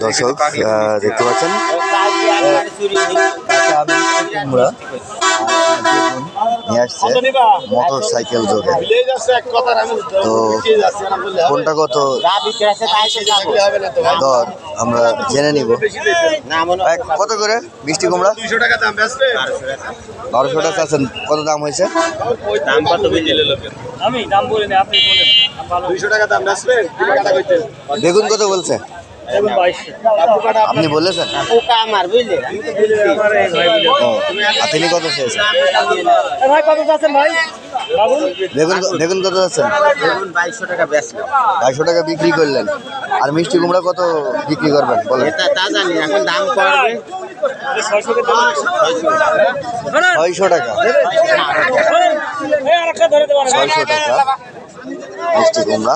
দর্শক দেখতে পাচ্ছেন কুমড়া নিয়ে আসছে মোটর সাইকেল যোগে। তো কোনটা কত দর আমরা জেনে নিব। কত করে মিষ্টি কুমড়া? 200 টাকা দাম বেচবে। 1200 টাকা আছেন। কত দাম হয়েছে? দাম কত বুঝিলে লোকের? আমি দাম বলিনি, আপনি বলেন। 200 টাকা দাম বেচবে। কিলো কাটা কইতে? বেগুন কত বলছে? এখন 2200 আপনি বলেছেন? পোকা আমার বুঝলে? আমি তো বুঝলি। ও, আর তিনি কত চেয়েছেন? ভাই কত আছেন ভাই? বাবুল বেগুন কত আছেন? দেখুন 2200 টাকা বেচলো। 250 টাকা বিক্রি করলেন। আর মিষ্টি কুমড়া কত বিক্রি করবেন বলেন? এটা তা জানি এখন দাম পড়বে 600 টাকা। 600 টাকা। এই আরেকটা ধরে দেব। 600 টাকা মিষ্টি কুমড়া।